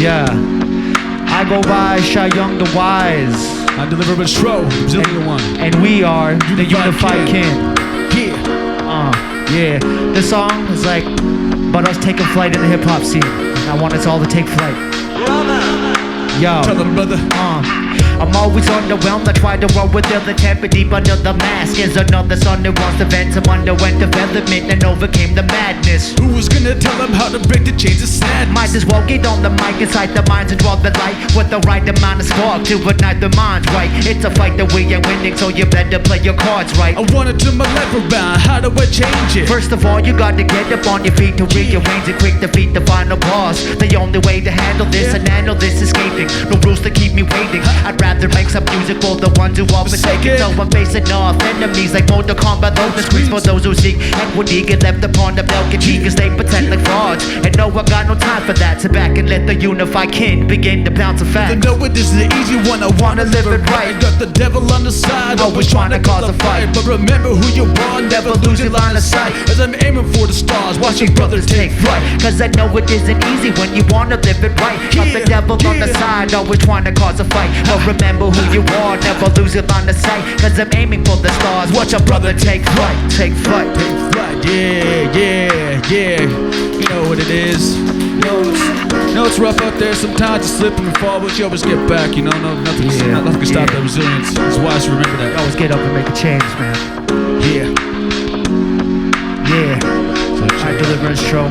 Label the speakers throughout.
Speaker 1: Yeah, I go by Shy Young the Wise.
Speaker 2: I deliver with Stro, Brazilian one.
Speaker 1: And we are the Unified Kin. Yeah. This song is like about us taking flight in the hip hop scene. I want us all to take flight. Yo.
Speaker 2: Tell them, brother.
Speaker 1: I'm always underwhelmed. I try to roll with the temper deep under the mask. Is another son that wants to vent. Some underwent development and overcame the madness.
Speaker 2: Who was gonna tell them how to break the chains of sadness?
Speaker 1: Might as well get on the mic inside the minds and draw the light with the right amount of spark to ignite the minds right. It's a fight that we ain't winning, so you better play your cards right.
Speaker 2: I wanna turn my life around. How do I change it?
Speaker 1: First of all, you gotta get up on your feet to rearrange it. Quick defeat the final boss. The only way to handle this and handle this escaping. No rules to keep me waiting. I'd rather make some music for the ones who are forsaken. So I'm facing off enemies like Mortal Kombat on the screens. For those who seek equity, get left upon the balcony, cause they pretend like frauds. And no, I got no time for that. Sit back and let the Unified Kin begin to bounce a fact.
Speaker 2: I know it isn't an easy one. I wanna live it right. Got the devil on the side, always trying to cause a fight. But remember who you are, never lose your line of sight. As I'm aiming for the stars, watching brothers take flight.
Speaker 1: Cause I know it isn't easy when you wanna live it right. Got the devil on the side, always trying to cause a fight. But remember who you are, never lose your line of sight. Cause I'm aiming for the stars, watch a brother take flight. Take flight.
Speaker 2: Take flight, yeah. You know what it is. You know it's rough out there. Sometimes you slip and fall, but you always get back. You know, nothing can stop that resilience. It's wise to remember that.
Speaker 1: Always get up and make a change, man.
Speaker 2: Yeah.
Speaker 1: I deliver and show.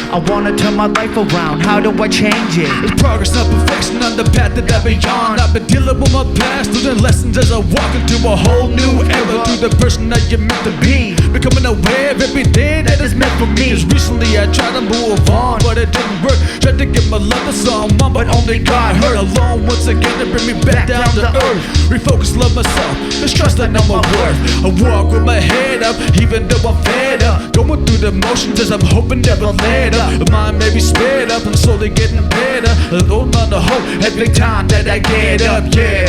Speaker 1: I wanna turn my life around, how do I change it?
Speaker 2: It's progress, not perfection on the path that I've been on. I've been dealing with my past, losing lessons as I walk into a whole new era. Through the person that you're meant to be, becoming aware of everything that is meant for me. Just recently I tried to move on, but it didn't work. Tried to get my love to someone, but only God hurt. Alone once again to bring me back down to earth. Refocus, love myself, just trust I know my worth. I walk with my head up, even though I'm fed up. Going through the motions as I'm hoping never let up. The mind may be sped up, I'm slowly getting better. Hold on to hope every time that I get up, yeah.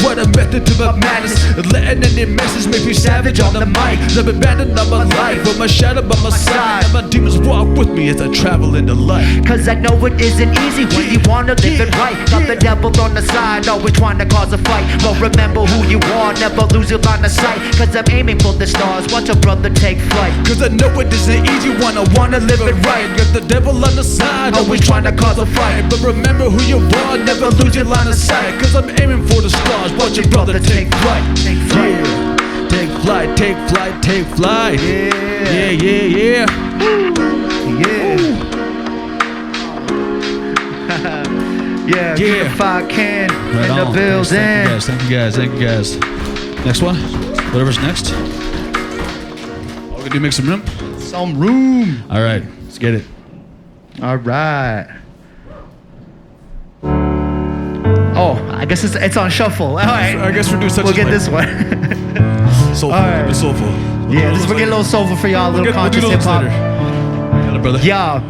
Speaker 2: What a method to my madness. Letting any message make me savage on the mic. I've abandoned on my life with my shadow by my side. And my demons walk with me as I travel in the light.
Speaker 1: Cause I know it isn't easy when you wanna live it right. Got the devil on the side, always trying to cause a fight. But remember who you are, never lose your line of sight. Cause I'm aiming for the stars, watch a brother take flight.
Speaker 2: Cause I know it isn't easy when I wanna live it right. Got the devil on the side, always trying to cause a fight. But remember who you are, never lose your line of sight. Cause I'm aiming for the stars, watch your brother take flight.
Speaker 1: Take flight.
Speaker 2: Yeah. Take flight, take flight, take flight. Yeah.
Speaker 1: Yeah, Unified Kin
Speaker 2: Right
Speaker 1: in the
Speaker 2: on.
Speaker 1: building.
Speaker 2: Thank you guys. Next one, whatever's next. All we gonna do, make some room.
Speaker 1: Some room.
Speaker 2: All right, let's get it.
Speaker 1: All right. Oh, I guess it's on shuffle. All right.
Speaker 2: I guess we'll do such.
Speaker 1: We'll get this one.
Speaker 2: Soulful.
Speaker 1: All right.
Speaker 2: Soulful.
Speaker 1: Yeah, this we'll get a little soulful for y'all, a little conscious hip hop.
Speaker 2: Got it, brother.
Speaker 1: Yeah.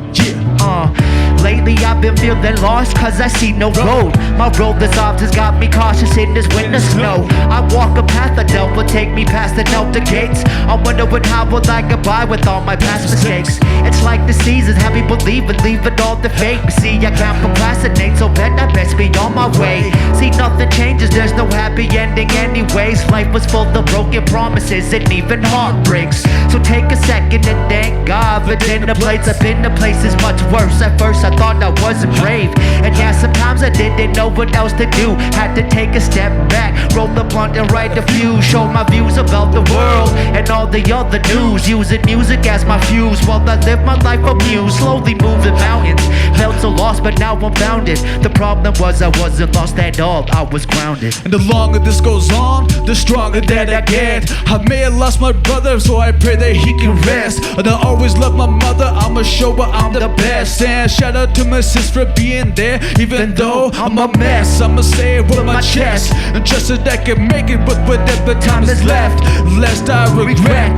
Speaker 1: Lately I've been feeling lost cause I see no road. My road dissolved has got me cautious in this winter snow. I walk a path I dealt will take me past the Delta gates. I'm wondering how will I get by with all my past mistakes. It's like the seasons have me believing, leaving all the fake. See I can't procrastinate, so then I best be on my way. See nothing changes, there's no happy ending anyways. Life was full of broken promises and even heartbreaks. So take a second and thank God. But in the place I've been, the place is much worse. At first I thought I wasn't brave, and yeah, sometimes I didn't know what else to do. Had to take a step back, roll the blunt and write a few. Show my views about the world and all the other news. Using music as my fuse while I live my life amused. Slowly moving mountains, felt so lost but now I'm bounded. The problem was I wasn't lost at all, I was grounded.
Speaker 2: And the longer this goes on, the stronger that I get. I may have lost my brother, so I pray that he can rest. And I always love my mother, I'ma show her I'm the best. And shout out to my sis for being there, even though I'm a mess. I'ma say it with my chest and trust that I can make it with whatever time is left, lest I regret.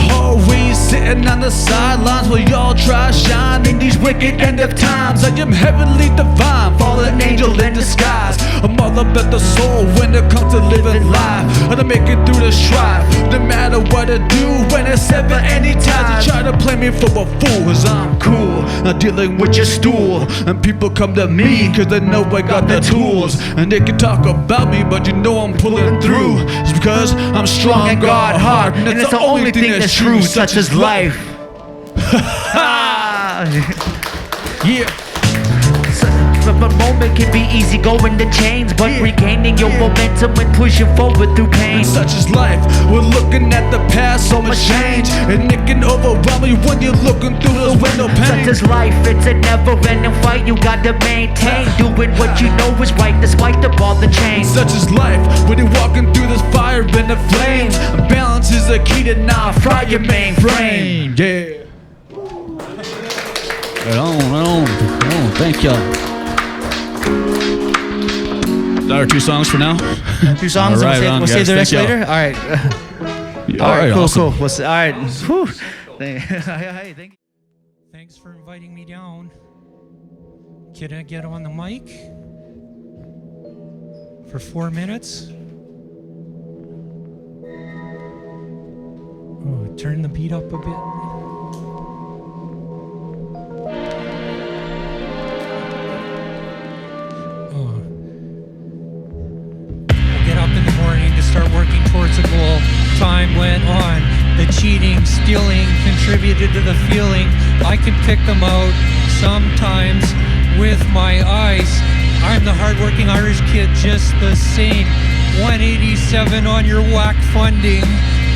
Speaker 2: Oh, always sitting on the sidelines while y'all try shine in these wicked end of times. I am heavenly divine, fallen angel in disguise. I'm all about the soul when it comes to living life, and to make it through the strife. No matter what I do, when I sever any ties, they try to play me for a fool, cause I'm cool, not dealing with your stool. And people come to me cause they know I got the tools, and they can talk about me, but you know I'm pulling through. It's because I'm strong and God hard, and it's the only thing that's true, such as life. Yeah.
Speaker 1: The moment can be easy going to change, but regaining your momentum when pushing forward through pain.
Speaker 2: Such is life, we're looking at the past, so much change, and it can overwhelm you when you're looking through those window panes.
Speaker 1: Such is life, it's a never-ending fight you gotta maintain, doing what you know is right despite the ball and chain.
Speaker 2: Such is life, when you're walking through this fire and the flames, balance is the key to not fry your mainframe. Yeah.
Speaker 3: Right on, thank y'all. Our 2 songs for now.
Speaker 1: 2 songs.
Speaker 3: All right,
Speaker 1: we'll save the rest
Speaker 3: thank
Speaker 1: later. All right.
Speaker 3: All right,
Speaker 1: cool,
Speaker 3: awesome.
Speaker 1: cool. All right. Whew. Hey, thank you.
Speaker 4: Thanks for inviting me down. Can I get on the mic for 4 minutes? Oh, turn the beat up a bit. Start working towards a goal. Time went on. The cheating, stealing contributed to the feeling. I can pick them out sometimes with my eyes. I'm the hardworking Irish kid just the same. 187 on your whack funding.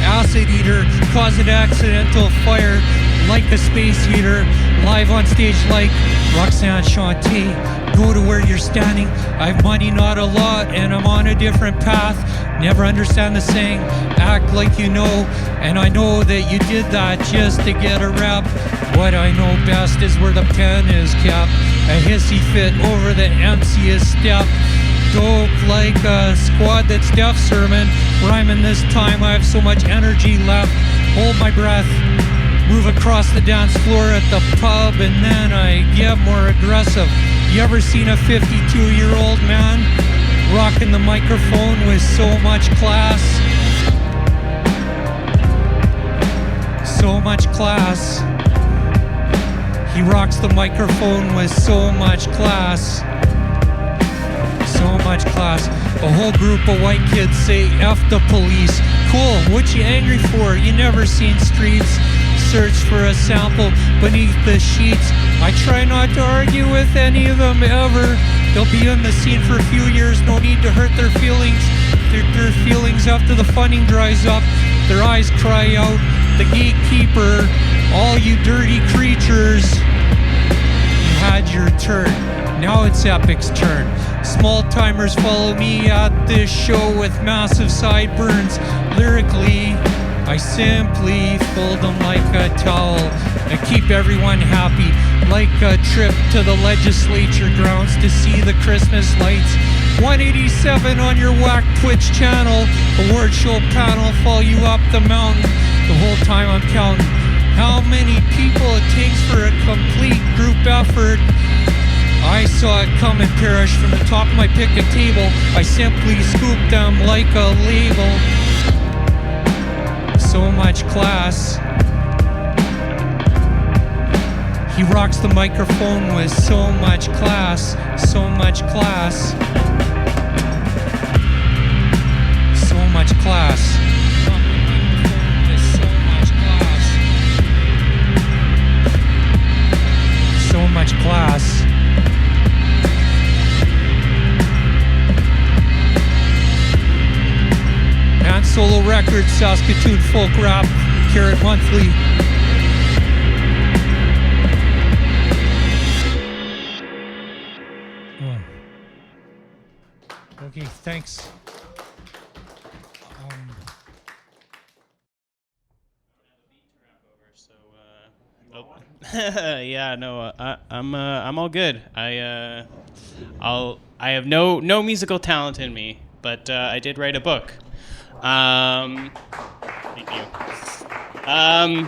Speaker 4: Acid eater, cause an accidental fire like a space heater. Live on stage like Roxanne Shante. Go to where you're standing. I've money, not a lot, and I'm on a different path. Never understand the saying, act like you know. And I know that you did that just to get a rep. What I know best is where the pen is kept. A hissy fit over the emptiest step. Dope like a squad that's deaf sermon. Rhyming this time, I have so much energy left. Hold my breath. Move across the dance floor at the pub, and then I get more aggressive. You ever seen a 52-year-old man rocking the microphone with so much class? So much class. He rocks the microphone with so much class. So much class. A whole group of white kids say F the police. Cool, what you angry for? You never seen streets. Search for a sample beneath the sheets. I try not to argue with any of them ever. They'll be on the scene for a few years, no need to hurt their feelings. Their feelings after the funding dries up. Their eyes cry out, the gatekeeper, all you dirty creatures. You had your turn, now it's Epic's turn. Small timers follow me at this show with massive sideburns. Lyrically, I simply fold them like a towel and keep everyone happy, like a trip to the legislature grounds to see the Christmas lights. 187 on your whack Twitch channel, award show panel, follow you up the mountain. The whole time I'm counting how many people it takes for a complete group effort. I saw it come and perish from the top of my picnic table. I simply scooped them like a label. So much class. He rocks the microphone with so much class. So much class. So much class. So much class. And Solo Records, Saskatoon Folk Rap, Carrot Monthly. Okay, thanks.
Speaker 5: Yeah, no, I'm all good. I have no musical talent in me, but I did write a book. Thank you.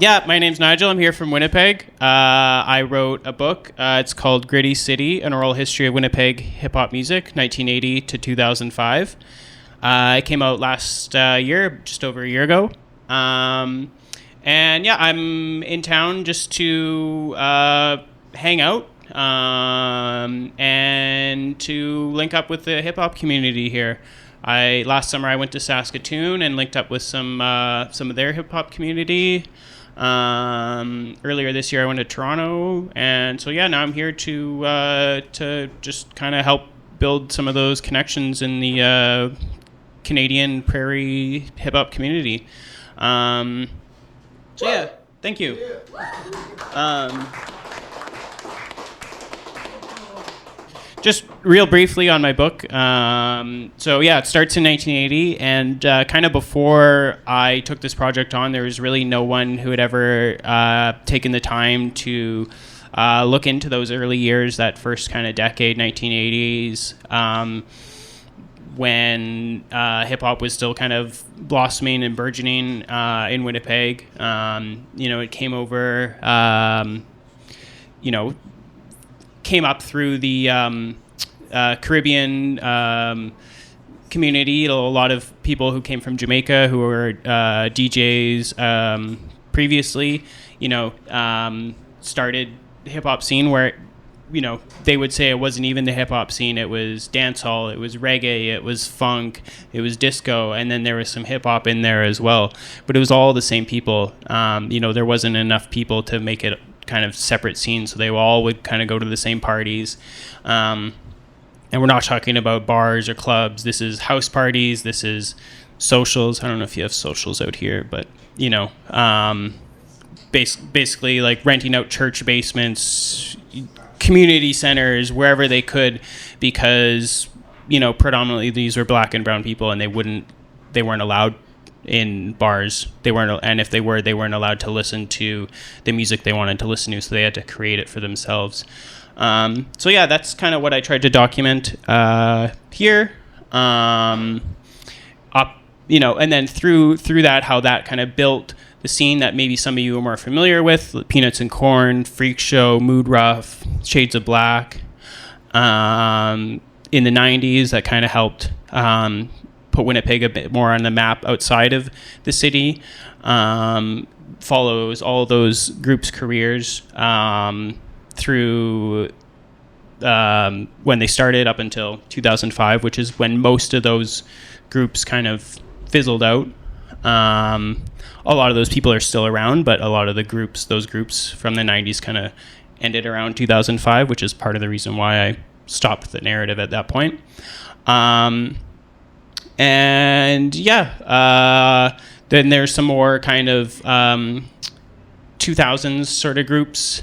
Speaker 5: Yeah, my name's Nigel. I'm here from Winnipeg. I wrote a book. It's called Gritty City, An Oral History of Winnipeg Hip-Hop Music, 1980 to 2005. It came out last year, just over a year ago. And yeah, I'm in town just to hang out and to link up with the hip-hop community here. Last summer I went to Saskatoon and linked up with some of their hip-hop community. Earlier this year I went to Toronto, and so yeah, now I'm here to just kind of help build some of those connections in the Canadian prairie hip hop community. So yeah, thank you. Just real briefly on my book. So yeah, it starts in 1980, and kind of before I took this project on, there was really no one who had ever taken the time to look into those early years, that first kind of decade, 1980s, when hip-hop was still kind of blossoming and burgeoning in Winnipeg. It came over, came up through the Caribbean community. A lot of people who came from Jamaica who were DJs previously, started hip hop scene where, they would say it wasn't even the hip hop scene. It was dancehall, it was reggae, it was funk, it was disco, and then there was some hip hop in there as well. But it was all the same people. There wasn't enough people to make it kind of separate scenes, so they all would kind of go to the same parties. And we're not talking about bars or clubs. This is house parties. This is socials. I don't know if you have socials out here, but basically like renting out church basements, community centers, wherever they could, because predominantly these were black and brown people, and they weren't allowed in bars. And if they weren't allowed to listen to the music they wanted to listen to, so they had to create it for themselves. So yeah, that's kind of what I tried to document here. And then through that, how that kind of built the scene that maybe some of you are more familiar with: Peanuts and Corn, Freak Show, Mood Rough, Shades of Black. In the 90s, that kind of helped put Winnipeg a bit more on the map outside of the city. Follows all those groups' careers through when they started up until 2005, which is when most of those groups kind of fizzled out. A lot of those people are still around, but a lot of those groups from the 90s kind of ended around 2005, which is part of the reason why I stopped the narrative at that point. And yeah, then there's some more kind of 2000s sort of groups.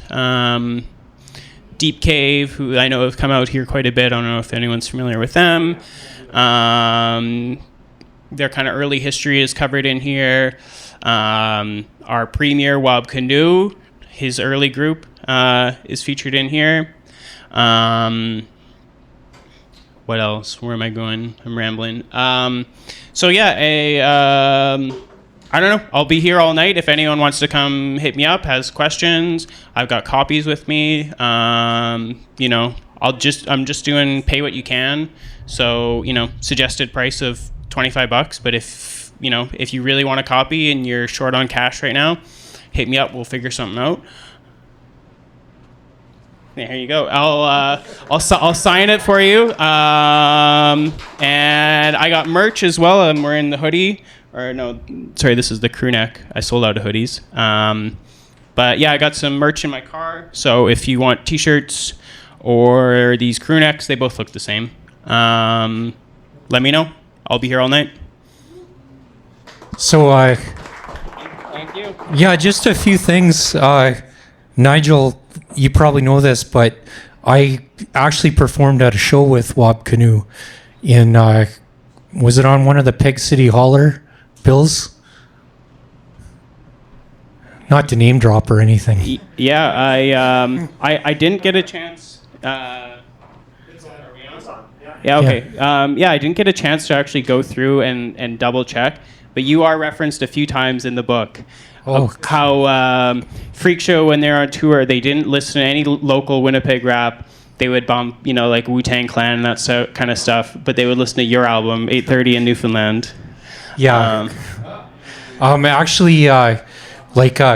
Speaker 5: Deep Cave, who I know have come out here quite a bit. I don't know if anyone's familiar with them. Their kind of early history is covered in here. Our premier, Wob Canoe, his early group is featured in here. What else? Where am I going? I'm rambling. So yeah, I don't know. I'll be here all night. If anyone wants to come hit me up, has questions, I've got copies with me. I'm just doing pay what you can. So, suggested price of $25. But if you really want a copy and you're short on cash right now, hit me up. We'll figure something out. There you go. I'll sign it for you. And I got merch as well. I'm wearing the hoodie. Or no, sorry, this is the crew neck. I sold out of hoodies. But yeah, I got some merch in my car. So if you want t-shirts or these crew necks, they both look the same. Let me know. I'll be here all night.
Speaker 4: So,
Speaker 5: Thank you.
Speaker 4: yeah, just a few things. Nigel, you probably know this, but I actually performed at a show with Wob Canoe in, was it on one of the Peg City Holler bills? Not to name drop or anything.
Speaker 5: Yeah, I didn't get a chance. Are we on? Yeah, okay. Yeah, I didn't get a chance to actually go through and double check, but you are referenced a few times in the book.
Speaker 4: Oh.
Speaker 5: How Freak Show, when they're on tour, they didn't listen to any local Winnipeg rap. They would bump, like Wu-Tang Clan and that kind of stuff, but they would listen to your album, 8:30 in Newfoundland.
Speaker 4: Yeah. Actually,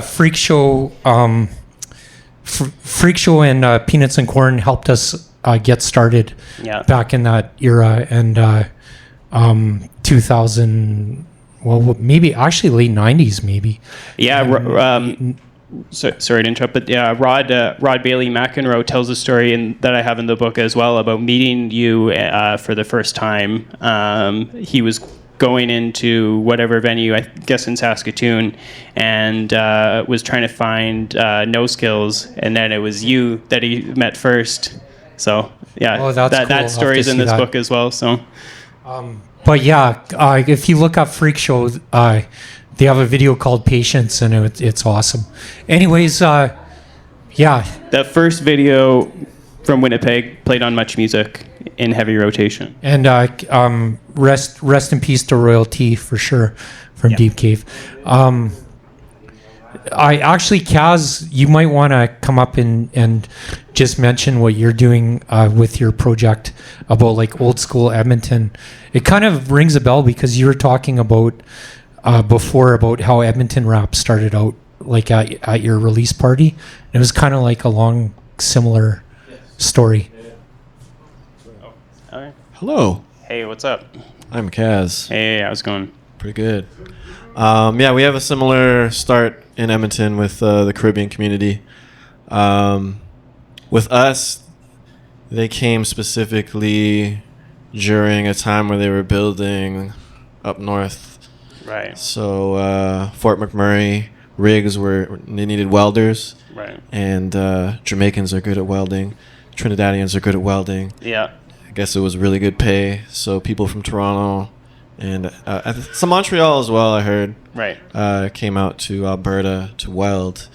Speaker 4: Freak Show, Freak Show and Peanuts and Corn helped us get started back in that era, and 2000, well, maybe actually late 90s, maybe.
Speaker 5: Yeah. Sorry to interrupt, but yeah, Rod Bailey McEnroe tells a story that I have in the book as well about meeting you for the first time. He was going into whatever venue, I guess in Saskatoon, and was trying to find No Skills, and then it was you that he met first. So yeah, that story's in this book as well. So,
Speaker 4: but yeah, if you look up Freak Show, they have a video called Patience, and it's awesome. Anyways, yeah.
Speaker 5: That first video from Winnipeg played on Much Music in heavy rotation.
Speaker 4: And rest in peace to Royalty for sure from Deep Cave. I actually, Kaz, you might want to come up and just mention what you're doing with your project about like old school Edmonton. It kind of rings a bell because you were talking about before about how Edmonton rap started out like at your release party. It was kind of like a long similar story.
Speaker 5: Oh, all right.
Speaker 3: Hello.
Speaker 5: Hey, what's up?
Speaker 3: I'm Kaz.
Speaker 5: Hey, how's it going?
Speaker 3: Pretty good. Yeah, we have a similar start in Edmonton with the Caribbean community. With us, they came specifically during a time where they were building up north.
Speaker 5: Right.
Speaker 3: So Fort McMurray rigs they needed welders.
Speaker 5: Right.
Speaker 3: And Jamaicans are good at welding. Trinidadians are good at welding.
Speaker 5: Yeah.
Speaker 3: I guess it was really good pay. So people from Toronto and some Montreal as well, I heard.
Speaker 5: Right.
Speaker 3: Came out to Alberta to weld.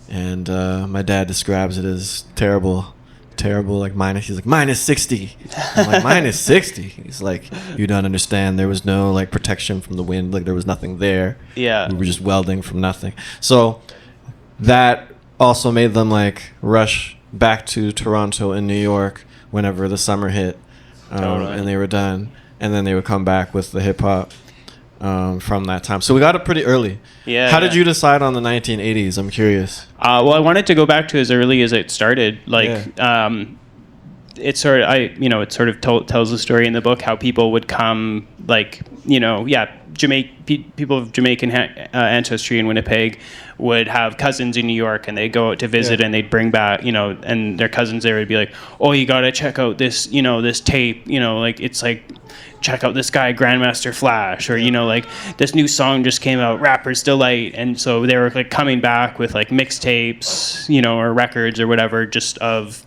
Speaker 3: And my dad describes it as terrible, like he's like, minus 60. I'm like, minus 60? He's like, you don't understand. There was no like protection from the wind. Like there was nothing there.
Speaker 5: Yeah.
Speaker 3: We were just welding from nothing. So that also made them like rush back to Toronto and New York whenever the summer hit.
Speaker 5: Totally.
Speaker 3: And they were done. And then they would come back with the hip hop from that time. So we got it pretty early.
Speaker 5: Yeah.
Speaker 3: How did you decide on the 1980s? I'm curious.
Speaker 5: Well, I wanted to go back to as early as it started. It sort of tells the story in the book how people would come, people of Jamaican ancestry in Winnipeg would have cousins in New York, and they'd go out to visit, and they'd bring back, and their cousins there would be like, oh, you gotta check out this, this tape, it's like, check out this guy Grandmaster Flash, or this new song just came out, Rapper's Delight, and so they were like coming back with like mixtapes, or records or whatever, just of,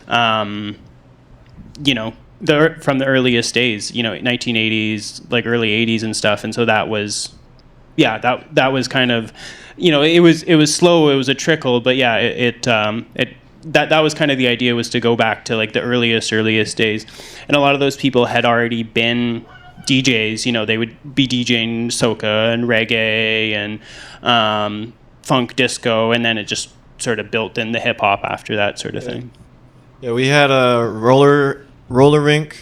Speaker 5: from the earliest days, 1980s, like early 80s and stuff, and so that was, that was kind of, it was slow, it was a trickle, but that was kind of the idea, was to go back to like the earliest days. And a lot of those people had already been DJs, they would be DJing soca and reggae and funk disco, and then it just sort of built in the hip hop after that sort of thing.
Speaker 3: Yeah, we had a roller rink,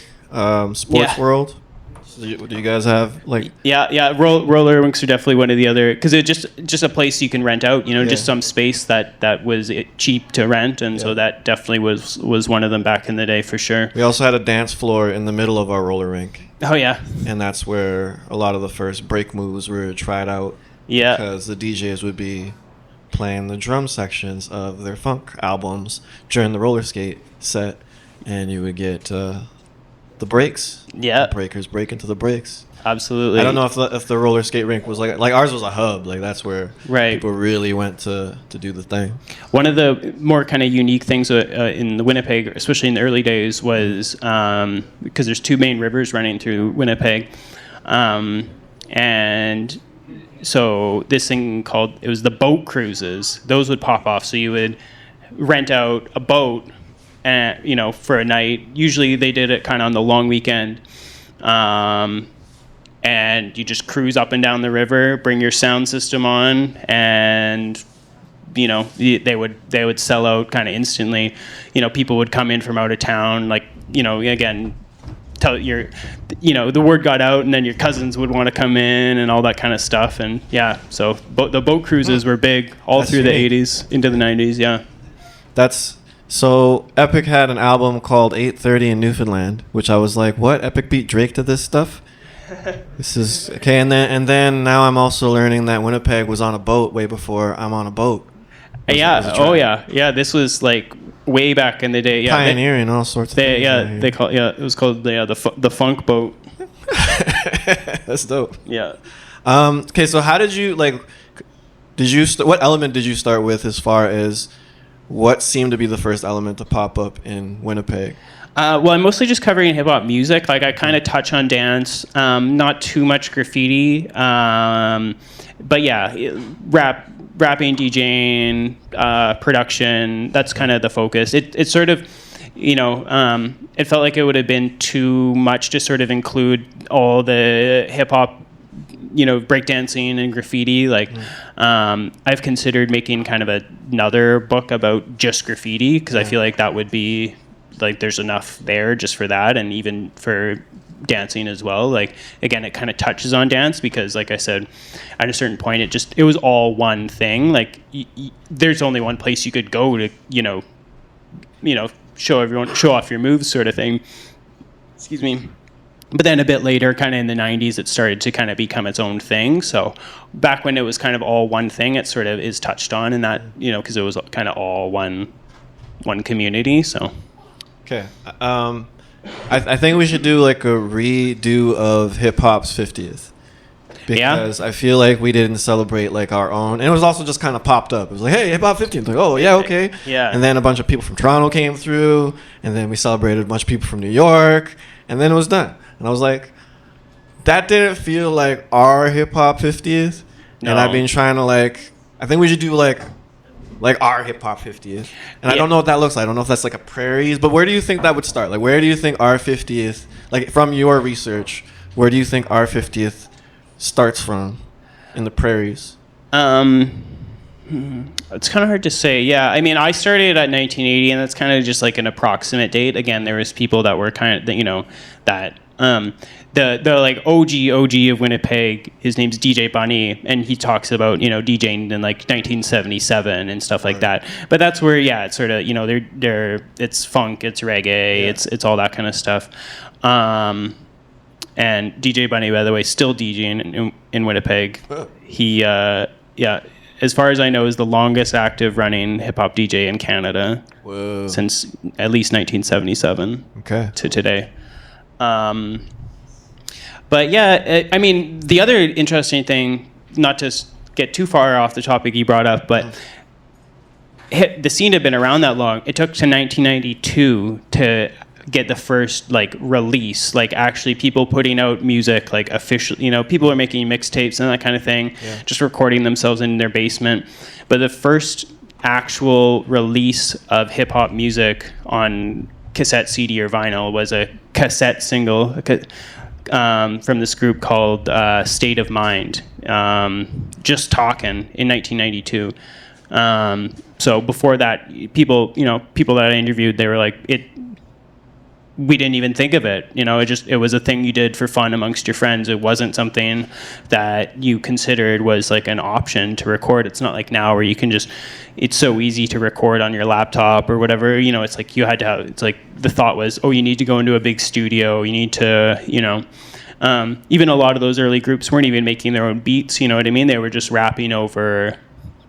Speaker 3: Sports World. So do you guys have like?
Speaker 5: Yeah. Roller rinks are definitely one of the other, because it's just a place you can rent out. Just some space that was cheap to rent, and so that definitely was one of them back in the day for sure.
Speaker 3: We also had a dance floor in the middle of our roller rink.
Speaker 5: Oh yeah.
Speaker 3: And that's where a lot of the first break moves were tried out.
Speaker 5: Yeah.
Speaker 3: Because the DJs would be playing the drum sections of their funk albums during the roller skate set, and you would get the breaks.
Speaker 5: Yeah.
Speaker 3: The breakers break into the breaks.
Speaker 5: Absolutely.
Speaker 3: I don't know if the roller skate rink was like ours was a hub. Like that's where people really went to do the thing.
Speaker 5: One of the more kind of unique things in the Winnipeg, especially in the early days, was because there's two main rivers running through Winnipeg, and so this thing it was the boat cruises. Those would pop off. So you would rent out a boat and for a night. Usually they did it kind of on the long weekend, and you just cruise up and down the river, bring your sound system on, and they would sell out kind of instantly. People would come in from out of town, like again, the word got out, and then your cousins would want to come in and all that kind of stuff. And yeah, so the boat cruises were big all through the 80s into the 90s. Yeah.
Speaker 3: So Epic had an album called 8:30 in Newfoundland, which I was like, what? Epic beat Drake to this stuff? This is okay. And then now I'm also learning that Winnipeg was on a boat way before I'm on a boat.
Speaker 5: Yeah. This was like way back in the day. Yeah,
Speaker 3: pioneering all sorts of things.
Speaker 5: It was called the funk boat.
Speaker 3: That's dope.
Speaker 5: Yeah.
Speaker 3: Okay, so how did you what element did you start with as far as what seemed to be the first element to pop up in Winnipeg?
Speaker 5: Well, I'm mostly just covering hip hop music. Like I kind of touch on dance, not too much graffiti, but yeah, rapping, DJing, production. That's kind of the focus. It sort of, it felt like it would have been too much to sort of include all the hip hop, breakdancing and graffiti. Like, I've considered making kind of another book about just graffiti, because I feel like that would be like there's enough there just for that, and even for dancing as well. Like again, it kind of touches on dance because, like I said, at a certain point it was all one thing. Like there's only one place you could go to show off your moves sort of thing. Excuse me. But then a bit later, kind of in the 90s, it started to kind of become its own thing. So back when it was kind of all one thing, it sort of is touched on in that, because it was kind of all one community. So
Speaker 3: okay. I think we should do like a redo of hip hop's 50th, because I feel like we didn't celebrate like our own, and it was also just kind of popped up. It was like, hey, hip hop 50th, like, oh yeah, okay,
Speaker 5: yeah.
Speaker 3: And then a bunch of people from Toronto came through, and then we celebrated a bunch of people from New York, and then it was done. And I was like, that didn't feel like our hip hop 50th. No. And I've been trying to I think we should do like our hip hop 50th. And I don't know what that looks like. I don't know if that's like a prairies, but where do you think that would start? Like, where do you think our 50th, like from your research, where do you think our 50th starts from in the prairies?
Speaker 5: It's kind of hard to say. Yeah, I mean, I started at 1980, and that's kind of just like an approximate date. Again, there was people that were kind of, that the like OG of Winnipeg. His name's DJ Bunny, and he talks about DJing in like 1977 and stuff like that. But that's where it's sort of they're it's funk, it's reggae, it's all that kind of stuff. And DJ Bunny, by the way, still DJing in Winnipeg. He as far as I know, is the longest active running hip hop DJ in Canada.
Speaker 3: Whoa. Since
Speaker 5: at least 1977 to today. But yeah, I mean, the other interesting thing, not to get too far off the topic you brought up, but the scene had been around that long. It took to 1992 to get the first release, actually people putting out music, officially, people are making mixtapes and that kind of thing, just recording themselves in their basement. But the first actual release of hip hop music on cassette, CD, or vinyl was a cassette single from this group called State of Mind, Just Talkin' in 1992. So before that, people that I interviewed, they were like, we didn't even think of it. It was a thing you did for fun amongst your friends. It wasn't something that you considered was like an option to record. It's not like now where you can it's so easy to record on your laptop or whatever. It's like you had to have, it's like the thought was, oh, you need to go into a big studio. You need to, even a lot of those early groups weren't even making their own beats. You know what I mean? They were just rapping over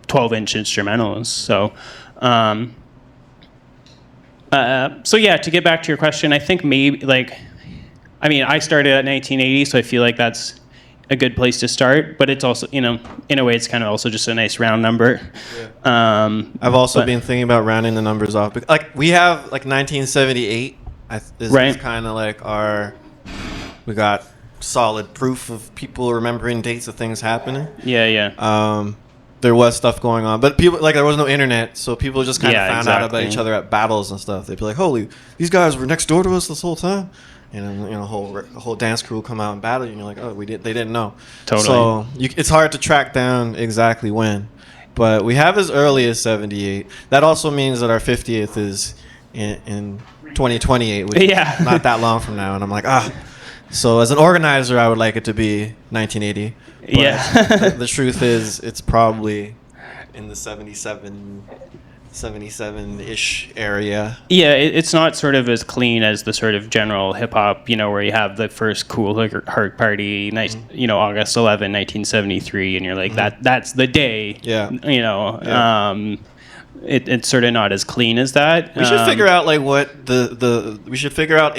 Speaker 5: 12-inch instrumentals. So yeah, to get back to your question, I think maybe I started at 1980, so I feel like that's a good place to start. But it's also, in a way, it's kind of also just a nice round number. Yeah.
Speaker 3: I've also been thinking about rounding the numbers off. We have 1978. Is kind of we got solid proof of people remembering dates of things happening.
Speaker 5: Yeah.
Speaker 3: there was stuff going on, but people like there was no internet, so people just kind of
Speaker 5: Yeah,
Speaker 3: found out about
Speaker 5: exactly.
Speaker 3: each other at battles and stuff. They'd be like, "Holy, these guys were next door to us this whole time," and then, a whole dance crew will come out and battle you, and you're like, "Oh, they didn't know."
Speaker 5: Totally.
Speaker 3: So it's hard to track down exactly when, but we have as early as 78. That also means that our 50th is in 2028, which
Speaker 5: Yeah.
Speaker 3: is not that long from now, and I'm like, So as an organizer, I would like it to be 1980. But
Speaker 5: Yeah.
Speaker 3: the truth is, it's probably in the 77-ish area.
Speaker 5: Yeah, it's not sort of as clean as the sort of general hip hop, where you have the first Cool Heart Party, August 11, 1973, and you're like, that's the day.
Speaker 3: Yeah.
Speaker 5: It's sort of not as clean as that.
Speaker 3: We should figure out like what we should figure out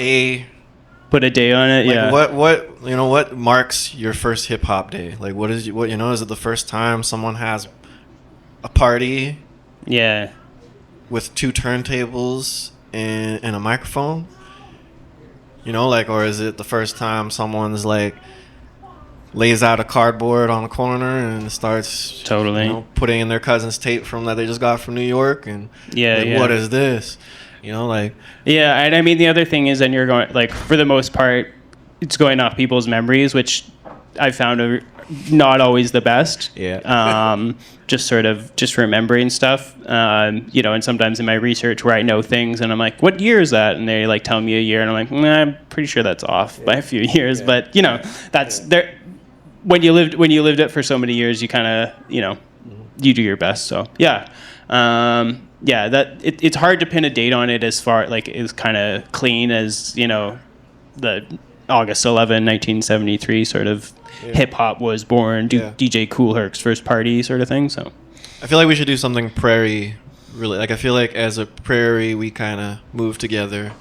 Speaker 5: put a day on it.
Speaker 3: like
Speaker 5: Yeah.
Speaker 3: what marks your first hip hop day? Like is it the first time someone has a party
Speaker 5: Yeah.
Speaker 3: with 2 turntables and a microphone? Or is it the first time someone's like lays out a cardboard on the corner and starts
Speaker 5: Totally.
Speaker 3: putting in their cousin's tape from that they just got from New York and what is this?
Speaker 5: Yeah, and I mean the other thing is, then you're going like for the most part, it's going off people's memories, which I found are not always the best.
Speaker 3: Yeah.
Speaker 5: Just remembering stuff. And sometimes in my research where I know things and I'm like, what year is that? And they like tell me a year and I'm like, I'm pretty sure that's off by a few years. Yeah. But that's there. When you lived it for so many years, you kind of you do your best. So yeah. Yeah, that it's hard to pin a date on it as far like as kind of clean as the August 11, 1973 sort of hip hop was born. DJ Kool Herc's first party sort of thing. So
Speaker 3: I feel like we should do something prairie. Really, like I feel like as a prairie, we kind of move together.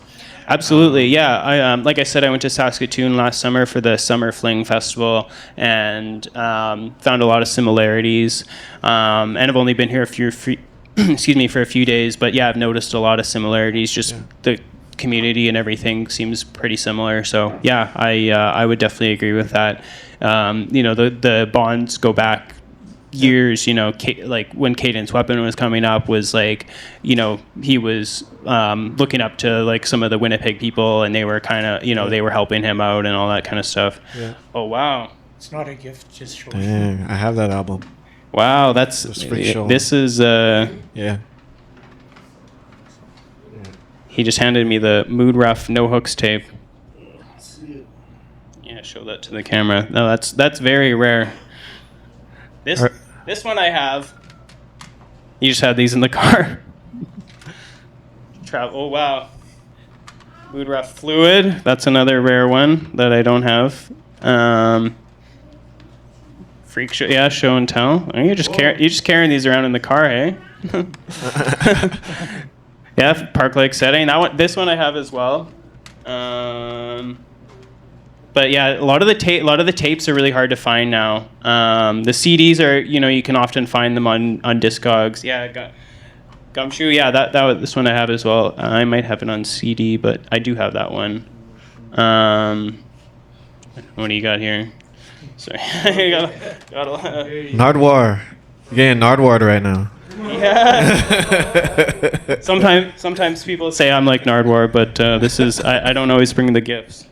Speaker 5: Absolutely, yeah. I like I said, I went to Saskatoon last summer for the Summer Fling Festival and found a lot of similarities. And I've only been here for a few days, but yeah, I've noticed a lot of similarities. Just the community and everything seems pretty similar. So yeah, I would definitely agree with that. The bonds go back years. Like when Cadence Weapon was coming up, was like he was looking up to like some of the Winnipeg people, and they were kind of they were helping him out and all that kind of stuff.
Speaker 3: Yeah.
Speaker 5: Oh wow.
Speaker 4: It's not a gift, just short.
Speaker 3: Dang, I have that album.
Speaker 5: Wow,
Speaker 3: This freak show.
Speaker 5: this is
Speaker 3: Yeah.
Speaker 5: he just handed me the Mood Rough No Hooks tape. Yeah, show that to the camera. No, that's very rare. This one I have. You just had these in the car. Oh wow. Mood Rough Fluid. That's another rare one that I don't have. Freak show, yeah, show and tell. Oh, you're just carrying these around in the car, eh? Yeah, Park Lake setting. This one I have as well. But yeah, a lot of the tapes are really hard to find now. The CDs are, you can often find them on Discogs. Yeah, Gumshoe. Yeah, this one I have as well. I might have it on CD, but I do have that one. What do you got here? Sorry. got a lot.
Speaker 3: Nardwar. You're getting Nardwar right now.
Speaker 5: Yeah. Sometimes people say I'm like Nardwar, but this is I don't always bring the gifts.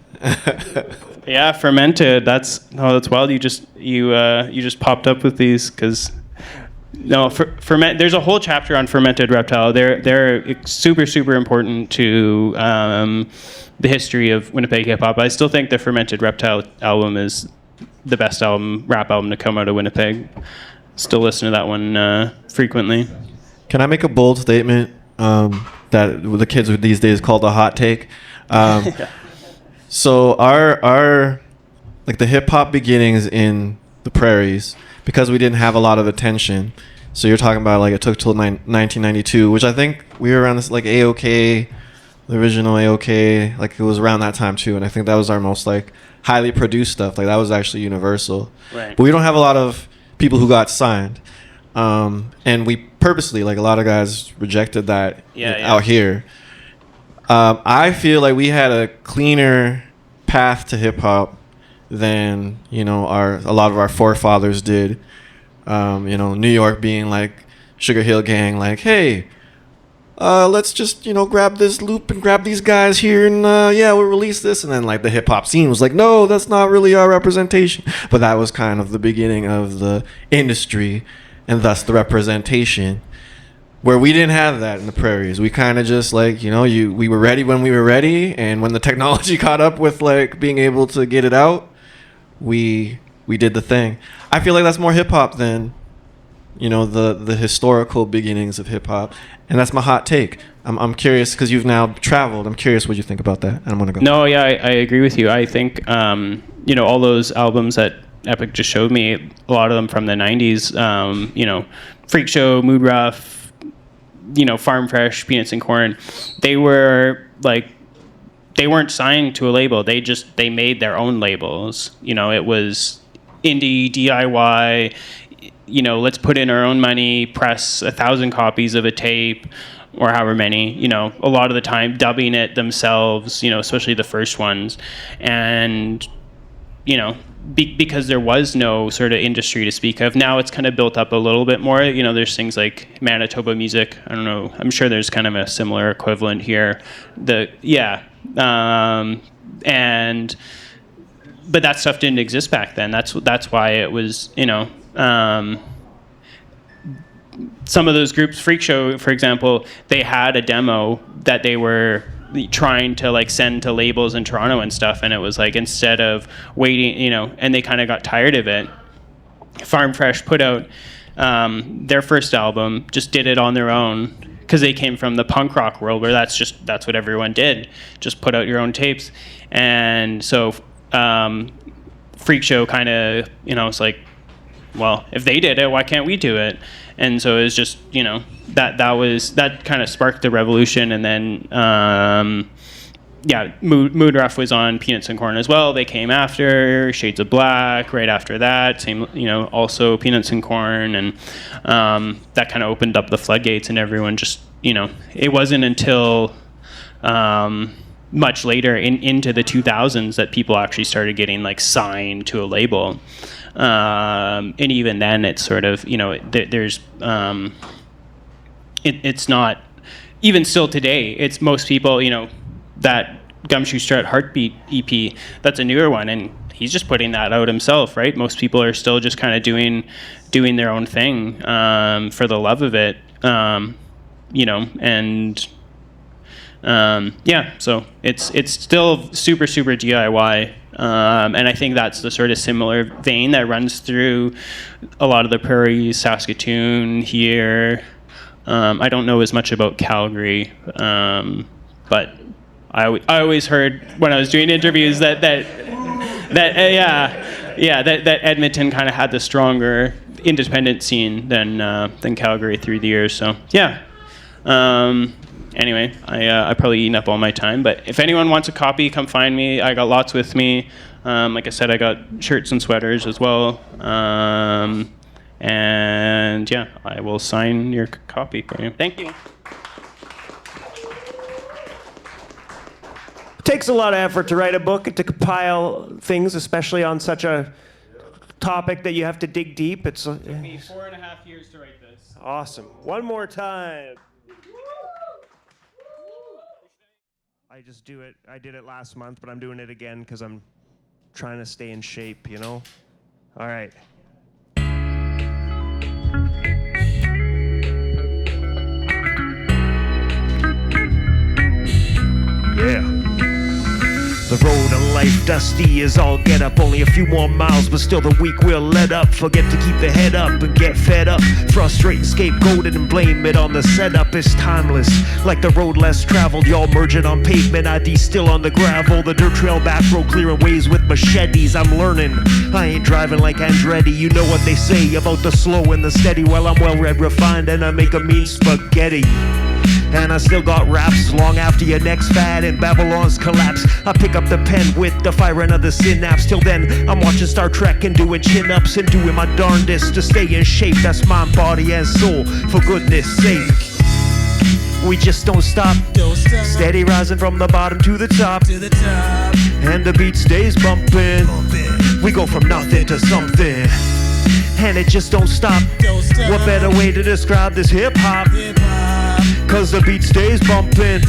Speaker 5: Yeah, fermented. That's wild. You just popped up with these because ferment. There's a whole chapter on fermented reptile. They're super important to the history of Winnipeg hip hop. I still think the Fermented Reptile album is the best rap album to come out of Winnipeg. Still listen to that one frequently.
Speaker 3: Can I make a bold statement that the kids these days call the hot take? So our like the hip hop beginnings in the prairies, because we didn't have a lot of attention. So you're talking about like it took till 1992, which I think we were around this like AOK, the original AOK, like it was around that time too. And I think that was our most like highly produced stuff. Like that was actually Universal.
Speaker 5: Right.
Speaker 3: But we don't have a lot of people who got signed. And we purposely, like a lot of guys rejected that out here. I feel like we had a cleaner path to hip hop than, a lot of our forefathers did. New York being like Sugar Hill Gang, like, hey, let's just, grab this loop and grab these guys here and, we'll release this. And then, like, the hip-hop scene was like, no, that's not really our representation. But that was kind of the beginning of the industry and thus the representation, where we didn't have that in the prairies. We kind of just, like, we were ready when we were ready. And when the technology caught up with, like, being able to get it out, we did the thing. I feel like that's more hip-hop than, the historical beginnings of hip-hop. And that's my hot take. I'm curious, because you've now traveled. I'm curious what you think about that. And I'm going to go.
Speaker 5: No, yeah, I agree with you. I think, all those albums that Epic just showed me, a lot of them from the 90s, Freak Show, Mood Rough, Farm Fresh, Peanuts and Corn, they were, like, they weren't signed to a label. They made their own labels. It was indie, DIY, let's put in our own money, press 1,000 copies of a tape, or however many, a lot of the time dubbing it themselves, especially the first ones. And, because there was no sort of industry to speak of. Now it's kind of built up a little bit more. There's things like Manitoba Music. I don't know. I'm sure there's kind of a similar equivalent here. But that stuff didn't exist back then. That's why it was, some of those groups, Freak Show, for example, they had a demo that they were trying to, like, send to labels in Toronto and stuff, and it was like, instead of waiting, and they kind of got tired of it. Farm Fresh put out their first album, just did it on their own, because they came from the punk rock world where that's what everyone did, just put out your own tapes. And so Freak Show kind of, it's like, well, if they did it, why can't we do it? And so it was just, that kind of sparked the revolution. And then, Mood Rough was on Peanuts and Corn as well. They came after Shades of Black right after that. Same, also Peanuts and Corn. And that kind of opened up the floodgates, and everyone just, it wasn't until much later into the 2000s that people actually started getting, like, signed to a label. And even then, it's sort of, there's, it's not, even still today, it's most people, that Gumshoe Strut Heartbeat EP, that's a newer one, and he's just putting that out himself, right? Most people are still just kind of doing their own thing, for the love of it, and, so it's still super, super DIY. And I think that's the sort of similar vein that runs through a lot of the prairies, Saskatoon here. I don't know as much about Calgary, but I always heard when I was doing interviews that Edmonton kind of had the stronger independent scene than Calgary through the years. So yeah. Anyway, I probably eaten up all my time, but if anyone wants a copy, come find me. I got lots with me. Like I said, I got shirts and sweaters as well. And yeah, I will sign your copy for you. Thank you.
Speaker 6: It takes a lot of effort to write a book and to compile things, especially on such a topic that you have to dig deep. It took
Speaker 5: me 4.5 years to write this.
Speaker 6: Awesome. One more time. I did it last month, but I'm doing it again because I'm trying to stay in shape, All right. Yeah. The road of life dusty is all get up. Only a few more miles, but still the weak will let up. Forget to keep the head up and get fed up. Frustrate and scapegoat it and blame it on the setup. It's timeless, like the road less traveled. Y'all merging on pavement, ID still on the gravel. The dirt trail back road clearing ways with machetes. I'm learning, I ain't driving like Andretti. You know what they say about the slow and the steady. Well, I'm well read, refined, and I make a mean spaghetti. And I still got raps long after your next fad and Babylon's collapse. I pick up the pen with the firing of the synapse. Till then, I'm watching Star Trek and doing chin-ups and doing my darndest to stay in shape. That's mind, body, and soul, for goodness sake. We just don't stop. Steady rising from the bottom to the top. And the beat stays bumping. We go from nothing to something. and it just don't stop. What better way to describe this hip hop? Cause the beat stays bumping.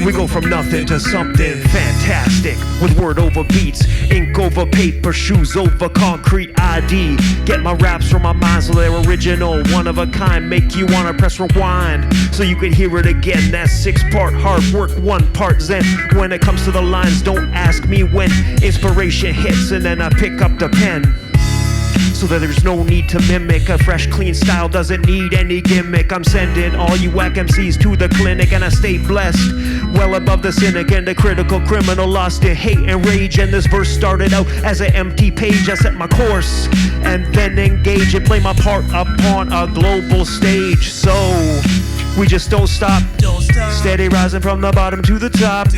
Speaker 6: We go from nothing to something fantastic. With word over beats, ink over paper, shoes over concrete ID. Get my raps from my mind so they're original, one of a kind. Make you wanna press rewind so you can hear it again. That's 6-part hard work, 1 part zen. When it comes to the lines, don't ask me when. Inspiration hits and then I pick up the pen. So that there's no need to mimic. A fresh, clean style doesn't need any gimmick. I'm sending all you whack MCs to the clinic, and I stay blessed, well above the cynic and the critical criminal. Lost in hate and rage, and this verse started out as an empty page. I set my course and then engage and play my part upon a global stage. So we just don't stop. Steady rising from the bottom to the top.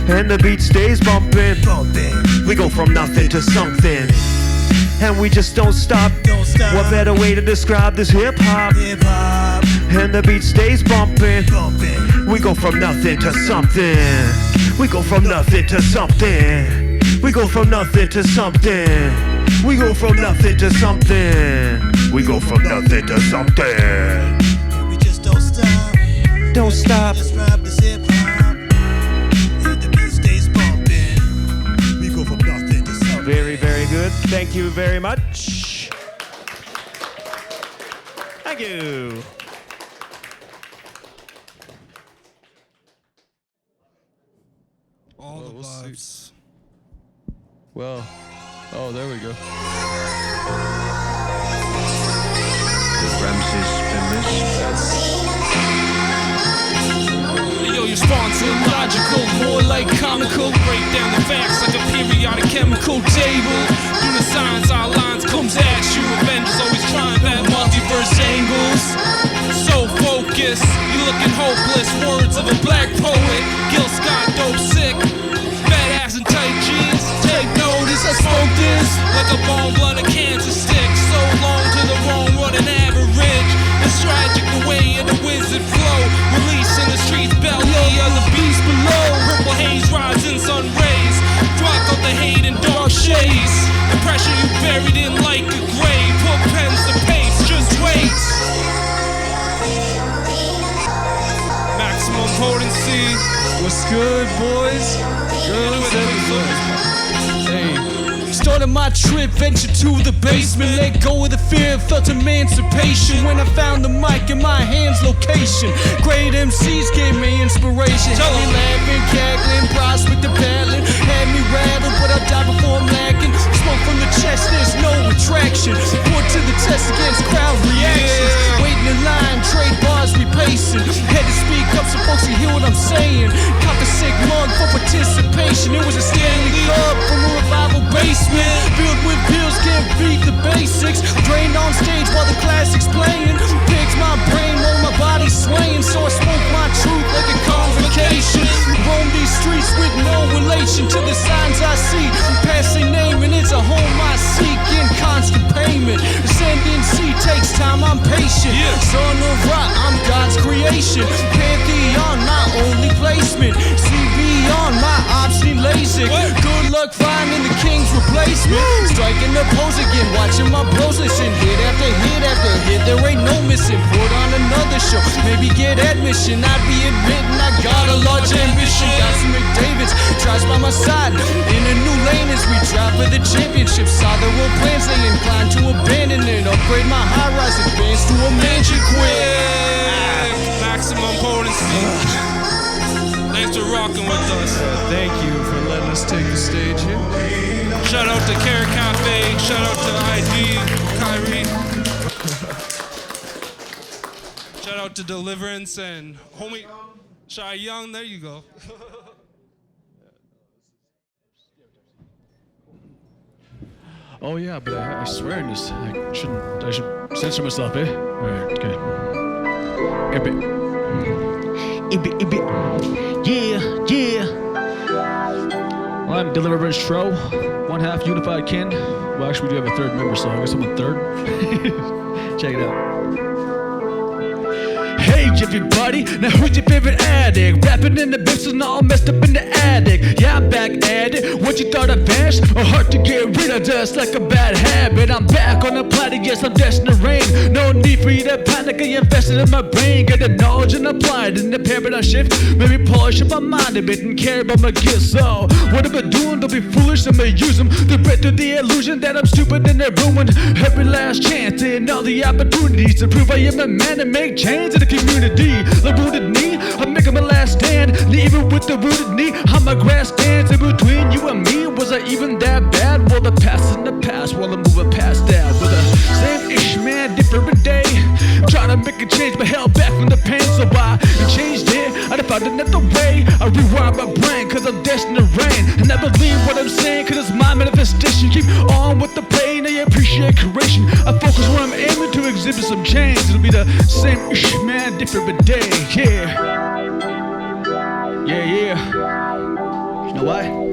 Speaker 6: And the beat stays bumping. We go from nothing to something, and we just don't stop. What better way to describe this hip hop? And the beat stays bumping. We go from nothing to something. We go from nothing to something. We go from nothing to something. We go from nothing to something. We go from nothing to something.
Speaker 7: We just don't stop.
Speaker 6: Don't stop.
Speaker 7: Describe this hip hop. And the beat stays bumping. We go from nothing to something.
Speaker 6: Very, very good. Thank you very much. Thank you.
Speaker 2: All the vibes. Well, oh, there we go.
Speaker 8: Yo, your sponsor, logical, more like comical. Break down the facts like a periodic chemical table. Do the signs, our lines comes at you. Avengers always trying that multiverse angles. So focused, you looking hopeless. Words of a black poet. Gil Scott, dope sick. Fat ass and tight jeans. Take notice, I spoke this like a bone blood, a cancer stick. So long to the wrong, running average. It's tragic the way of the wizard flow. Release in the streets, belly of the beast below. Purple haze, rising sun rays. Block out the hate and dark shades. The pressure you buried in like a grave. Put pens to paste, just wait. Maximum potency.
Speaker 2: What's good, boys? Girls everywhere. Hey.
Speaker 8: Started my trip, ventured to the basement. Let go of the fear, felt emancipation when I found the mic in my hands location. Great MCs gave me inspiration. Had me laughing, cackling, prospect the battling. Had me rattled, but I died before I'm lacking. Smoke from the chest, there's no attraction. Put to the test against crowd reactions. Waiting in line, trade bars we pacing. Had to speak up so folks can hear what I'm saying. Caught the sick mug for participation. It was a Stanley Club from a revival basement. Filled with pills, can't beat the basics. Drained on stage while the classics playing. Pigs my brain while my body swaying. So I smoke my truth like a convocation. Roam these streets with no relation to the signs I see. Passing name and it's a home I seek in constant payment. Ascendancy takes time, I'm patient. Son of Ra, I'm God's creation. Pantheon, my only placement. See beyond my obstinate LASIK. Good luck finding the king's replacement. Striking the pose again, watching my bros listen. Hit after hit after hit, there ain't no missing. Put on another show, maybe get admission. I'd be admitting I got a large ambition. Got some McDavids, tries by my side. In a new lane as we drive for the championship. Saw the road plans, they inclined to abandon it. Upgrade my high-rise, advance to a mansion quick. Maximum potency. Thanks for rocking with us.
Speaker 2: Thank you for letting us take the stage here.
Speaker 8: Shout out to Carrot Cafe. Shout out to ID, Kyrie. Shout out to Deliverance and homie Shy Young. There you go.
Speaker 2: Oh yeah, but I swear in this, I should censor myself, eh? Alright, okay.
Speaker 9: Yeah. Well, I'm Deliverance Tro, one half unified kin. Well, actually, we do have a third member, so I guess I'm a third. Check it out. Hey everybody, now who's your favorite addict? Rapping in the bits and all messed up in the attic. Yeah, I'm back at it. What
Speaker 2: But you thought I vanished, or hard to get rid of, just like a bad habit. I'm back on the planet, yes, I'm destined to reign. No need for you to panic, I invested in my brain. Get the knowledge and apply it in the paradigm shift. Maybe polish up my mind a bit and care about my gifts. So, what am I doing? Don't be foolish, I'm gonna use them to break through the illusion that I'm stupid and they're ruined. Every last chance and all the opportunities to prove I am a man and make change in the community. Like wounded knee, I'm making my last stand. Even with the rooted knee, how my grass stands in between you and me. Was I even that bad? Well, the past in the past, while I'm moving past that. With the same-ish man, different day. Trying to make a change, but held back from the pain. So I changed it, I found another way. I rewired my brain, cause I'm destined to reign. And I believe what I'm saying, cause it's my manifestation. Keep on with the pain, I appreciate creation. I focus where I'm aiming to exhibit some change. It'll be the same-ish man, different day, yeah. Yeah. You know why?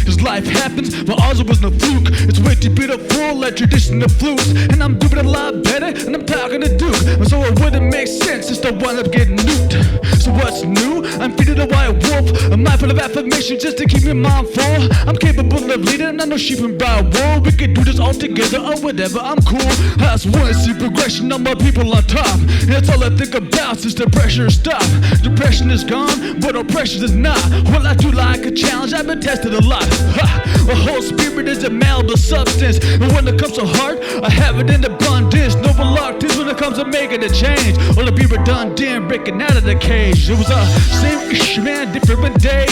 Speaker 2: Cause life happens, but ours was no fluke. It's way too beautiful, like traditional flutes. And I'm doing a lot better, and I'm talking to Duke. So it wouldn't make sense since I wind up getting nuked. So what's new? I'm feeding a white wolf. I'm mindful of affirmation just to keep me mindful. I'm capable of leading, I know sheep and brown wool. We can do this all together or whatever, I'm cool. I just wanna see progression on my people on top. And that's all I think about since the pressure stopped. Depression is gone, but oppression is not. Well, I do like a challenge, I've been tested a lot. The whole spirit is a malleable substance. And when it comes to heart, I have it in abundance. No reluctance when it comes to making a change. Or to be redundant, breaking out of the cage. It was a same-ish man, different day.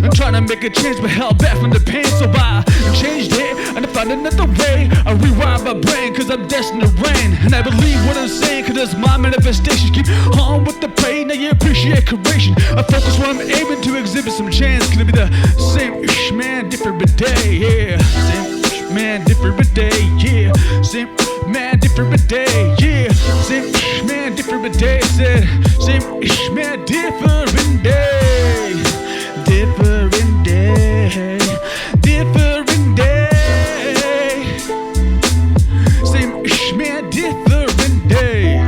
Speaker 2: I'm trying to make a change, but held back from the pain. So I changed it, and I found another way. I rewired my brain, cause I'm destined to reign. And I believe what I'm saying, cause it's my manifestation. Keep on with the pain, I appreciate creation. I focus where I'm aiming to exhibit some change. Gonna be the same-ish man, different day, yeah. Same man, different day, yeah. Same man, different day, yeah. Same man, different day. Said same man, different day. Different day. Different day. Same man, different day.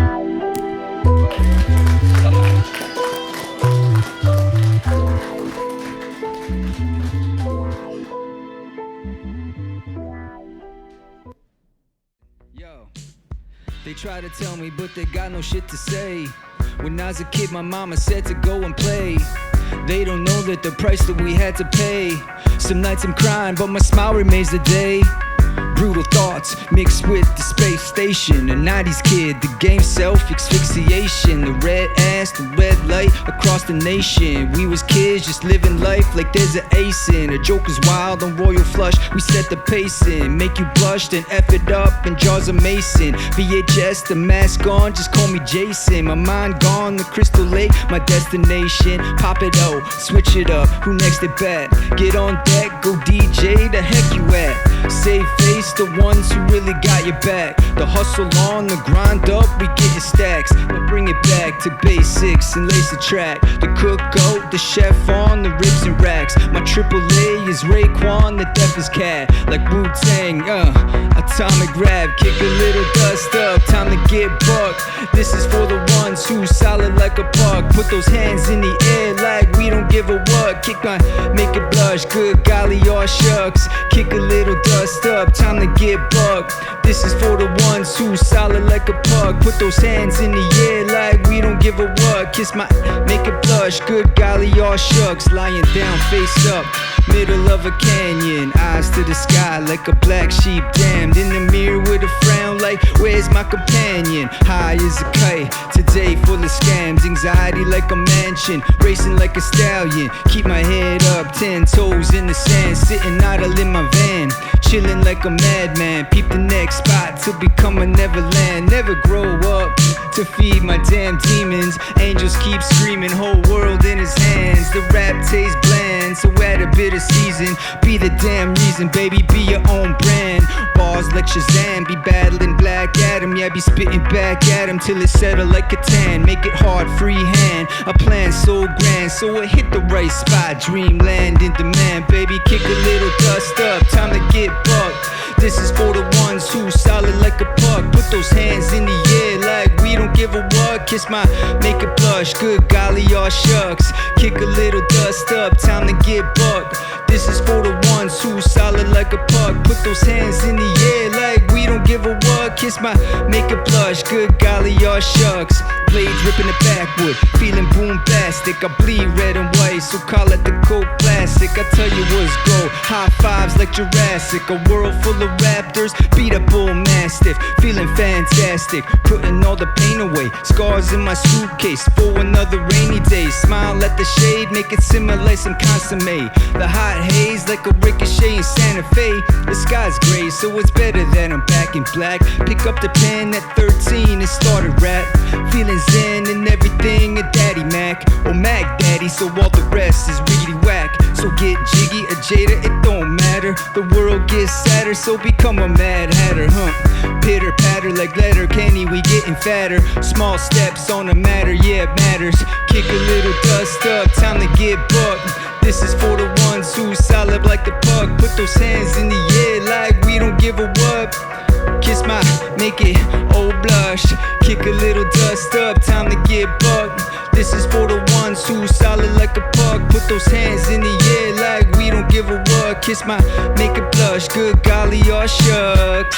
Speaker 10: They try to tell me, but they got no shit to say. When I was a kid, my mama said to go and play. They don't know that the price that we had to pay. Some nights I'm crying, but my smile remains the day. Brutal thoughts mixed with the space station. A 90s kid, the game self-asphyxiation. The red ass, the red light across the nation. We was kids just living life like there's an ace in. A joke is wild on Royal Flush, we set the pace in. Make you blush, then F it up in jars of Mason. VHS, the mask on, just call me Jason. My mind gone, the Crystal Lake, my destination. Pop it out, switch it up, who next at bat? Get on deck, go DJ, the heck you at? Save face, the ones who really got your back. The hustle on, the grind up, we getting stacks. Now bring it back to basics and lace the track. The cook out, the chef on, the ribs and racks. My AAA is Raekwon, the deaf is cat. Like Wu-Tang, atomic rap. Kick a little dust up, time to get bucked. This is for the ones who solid like a puck. Put those hands in the air like we don't give a what. Kick my, make it blush, good golly, all shucks. Kick a little dust up, time to get bucked. This is for the ones who solid like a puck. Put those hands in the air like we don't give a what. Kiss my, make it blush, good golly, all shucks. Lying down, face up, middle of a canyon. Eyes to the sky like a black sheep damned. In the mirror with a frown like, where's my companion? High as a kite, today full of scams. Anxiety like a mansion, racing like a stallion. Keep my head up, 10 toes in the sand. Sitting idle in my van, chilling like a madman. Peep the next spot to become a Neverland. Never grow up to feed my damn demons. Angels keep screaming, whole world in his hands. The rap tastes bland, so add a bit of season. Be the damn reason, baby, be your own brand. Bars like Shazam, be battling Black Adam. Yeah, be spitting back at him till it settle like a tan. Make it hard, freehand, a plan so grand, so it hit the right spot. Dreamland in demand, baby, kick a little dust up, time to get bucked. This is for the ones who solid like a puck. Put those hands in the air like we don't give a what. Kiss my, make it blush, good golly, all shucks. Kick a little dust up, time to get bucked. This is for the ones who solid like a puck. Put those hands in the air like we don't give a what. Kiss my makeup blush, good golly, y'all shucks. Blades ripping the backwood, feeling bombastic. I bleed red and white, so call it the coke classic. I tell you what's go, high fives like Jurassic. A world full of raptors, beat up bull mastiff. Feeling fantastic, putting all the pain away. Scars in my suitcase for another rainy day. Smile at the shade, make it simmer like some consomme. The hot haze like a ricochet in Santa Fe. The sky's gray, so it's better that I'm back in black. Pick up the pen at 13 and start a rap. Feeling zen and everything a daddy Mac or Mac Daddy, so all the rest is really whack. So get jiggy or Jada, it don't matter. The world gets sadder, so become a Mad Hatter, Pitter patter like letter Kenny, we getting fatter. Small steps on the matter, yeah it matters. Kick a little dust up, time to get bucked. This is for the ones who solid like the puck. Put those hands in the air like we don't give a what. Kiss my, make it, oh blush. Kick a little dust up, time to get bucked. This is for the ones who solid like a puck. Put those hands in the air like we don't give a what. Kiss my, make it blush, good golly, oh shucks.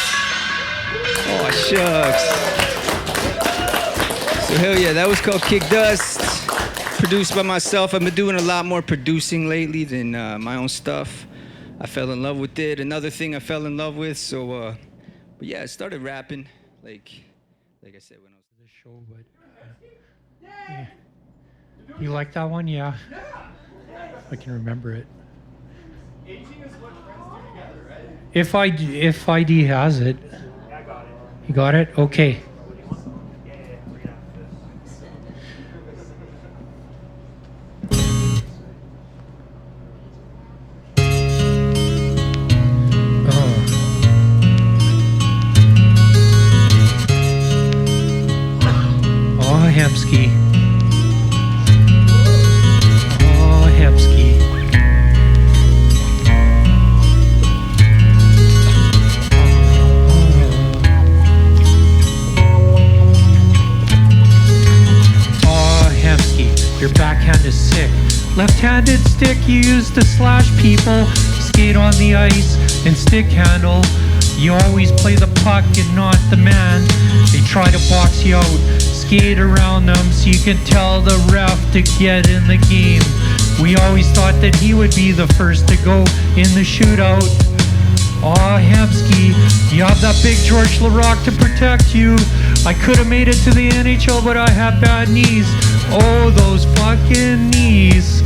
Speaker 10: Oh shucks. So hell yeah, that was called Kick Dust. Produced by myself. I've been doing a lot more producing lately than my own stuff. I fell in love with it. Another thing I fell in love with. So, but yeah, I started rapping. Like I said, when I was
Speaker 4: The show, but yeah. You like that one? Yeah. I can remember it.
Speaker 11: Aging is what friends do together, right?
Speaker 4: If ID has it.
Speaker 11: Yeah, I got it.
Speaker 4: You got it? Okay. Hemsky. Oh, Hemsky. Oh, Hemsky, your backhand is sick. Left-handed stick you use to slash people. Skate on the ice and stick handle. You always play the puck and not the man. They try to box you out. Skate around them so you can tell the ref to get in the game. We always thought that he would be the first to go in the shootout. Aw, Hemsky, you have that big George Laraque to protect you. I could have made it to the NHL, but I have bad knees. Oh, those fucking knees.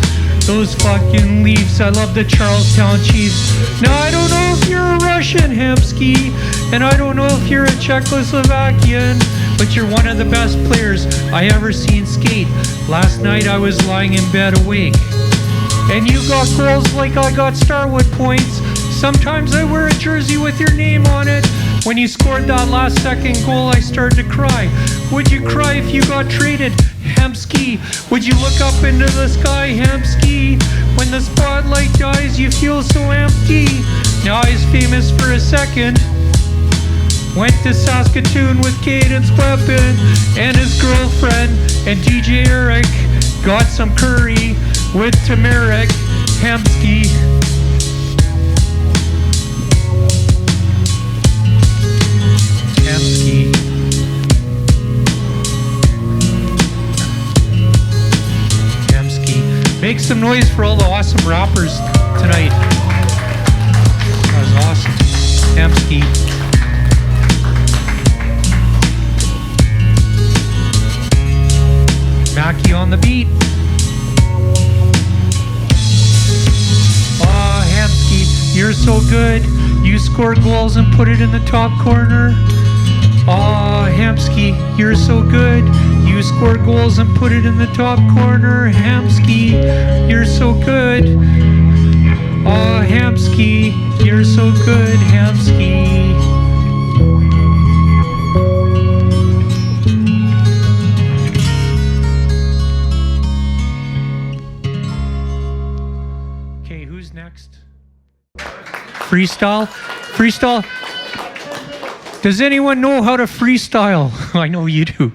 Speaker 4: Those fucking Leafs. I love the Charlestown Chiefs. Now, I don't know if you're a Russian, Hemsky, and I don't know if you're a Czechoslovakian, but you're one of the best players I ever seen skate. Last night I was lying in bed awake. And you got goals like I got Starwood points. Sometimes I wear a jersey with your name on it. When you scored that last second goal, I started to cry. Would you cry if you got traded, Hemsky? Would you look up into the sky, Hemsky? When the spotlight dies, you feel so empty. Now he's famous for a second. Went to Saskatoon with Cadence Weapon and his girlfriend and DJ Eric. Got some curry with turmeric. Hemsky. Hemsky. Hemsky. Make some noise for all the awesome rappers tonight. That was awesome. Hemsky. Mackie on the beat. Oh, Hemsky, you're so good. You score goals and put it in the top corner. Oh, Hemsky, you're so good. You score goals and put it in the top corner. Hemsky, you're so good. Oh, Hemsky, you're so good, Hemsky. Okay, who's next? Freestyle? Freestyle? Does anyone know how to freestyle? I know you do.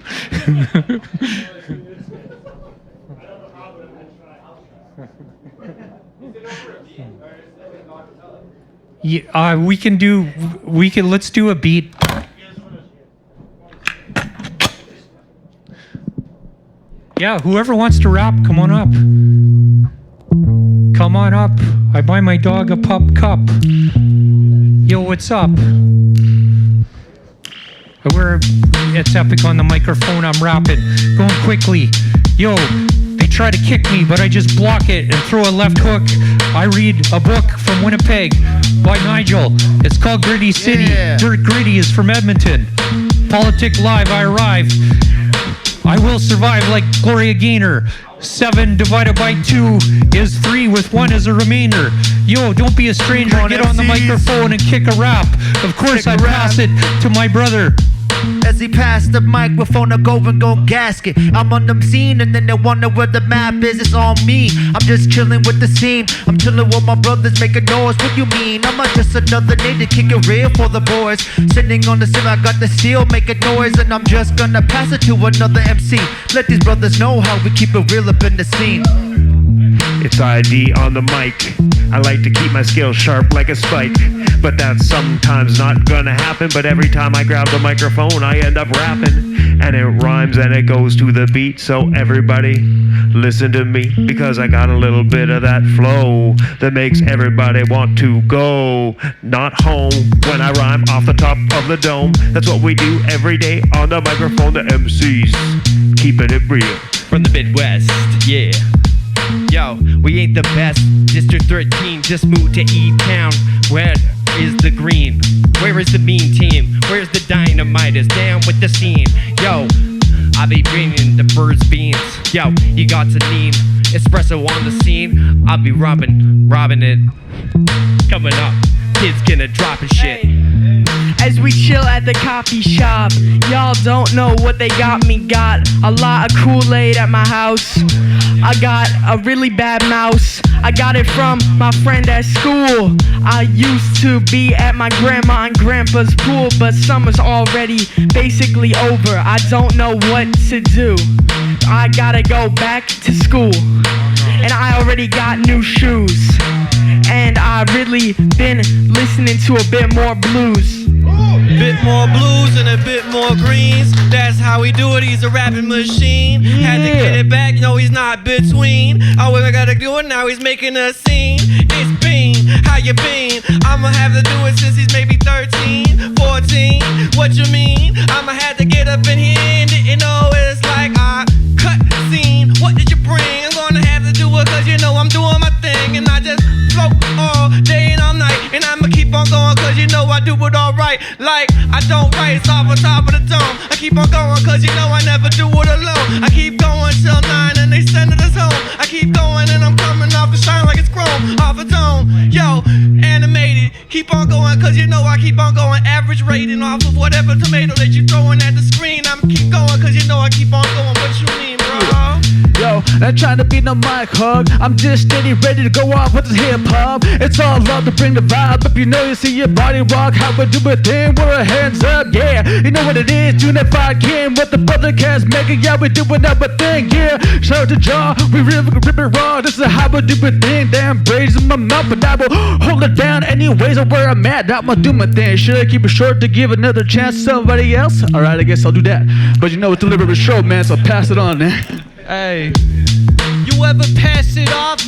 Speaker 4: Yeah, let's do a beat. Yeah, whoever wants to rap, come on up. Come on up. I buy my dog a pup cup. Yo, what's up? It's epic on the microphone, I'm rapping. Going quickly. Yo, they try to kick me, but I just block it and throw a left hook. I read a book from Winnipeg by Nigel. It's called Gritty City.
Speaker 1: Yeah.
Speaker 4: Dirt Gritty is from Edmonton. Politic Live, I arrive. I will survive like Gloria Gaynor. 7 divided by 2 is 3 with 1 as a remainder. Yo, don't be a stranger. Get on the microphone and kick a rap. Of course, I pass it to my brother.
Speaker 1: As he passed the microphone, I go and go gasket. I'm on the scene and then they wonder where the map is. It's on me. I'm just chilling with the scene. I'm chilling with my brothers making noise. What you mean? I'm just another nigga to kick it real for the boys. Sitting on the steel, I got the steel making noise, and I'm just gonna pass it to another MC. Let these brothers know how we keep it real up in the scene.
Speaker 6: It's ID on the mic. I like to keep my skills sharp like a spike, but that's sometimes not gonna happen. But every time I grab the microphone, I end up rapping, and it rhymes and it goes to the beat. So everybody listen to me, because I got a little bit of that flow that makes everybody want to go not home when I rhyme off the top of the dome. That's what we do every day on the microphone, the MCs keeping it real.
Speaker 12: From the Midwest, yeah. Yo, we ain't the best. District 13 just moved to E-Town. Where is the green? Where is the mean team? Where's the dynamites down with the scene? Yo, I be bringing the birds beans. Yo, you got to lean. Espresso on the scene. I'll be robbing it. Coming up, kids gonna drop and shit.
Speaker 13: As we chill at the coffee shop, y'all don't know what they got me. Got a lot of Kool-Aid at my house. I got a really bad mouse. I got it from my friend at school. I used to be at my grandma and grandpa's pool, but summer's already basically over. I don't know what to do. I gotta go back to school, and I already got new shoes. And I really been listening to a bit more blues.
Speaker 12: Bit more blues and a bit more greens. That's how we do it. He's a rapping machine. Had to get it back. No, he's not between. Oh, I gotta do it now. He's making a scene. It's Bean. How you been? I'ma have to do it since he's maybe 13, 14. What you mean? I'ma have to get up in here and didn't know it's like I cut scene. What did you bring? I'm gonna have to do it, cause you know I'm doing my thing, and I just float all day and all night, and I'ma keep on going, cause you know I do it alright. Like I don't write, it's off the top of the dome. I keep on going, cause you know I never do it alone. I keep going till 9 and they sending us home. I keep going and I'm coming off the shine like it's chrome, off a dome. Yo, animated, keep on going, cause you know I keep on going. Average rating off of whatever tomato that you throwing at the screen. I'm keep going, cause you know I keep on going. What you mean, bro?
Speaker 9: Yo, not trying to be no mic hug. I'm just steady, ready to go off with this hip hop. It's all love to bring the vibe up. You know you see your body rock. How we do a thing with our hands up, yeah. You know what it is, unified king with the brother cast making. Yeah, we doing our thing, yeah. Shout out to Jaw, we really rip it raw. This is how we do a thing. Damn braids in my mouth, but I will hold it down anyways. Of where I'm at, I'ma do my thing. Should I keep it short to give another chance to somebody else? Alright, I guess I'll do that. But you know it's delivered a show, man, so pass it on, man.
Speaker 8: Hey, you ever pass it off?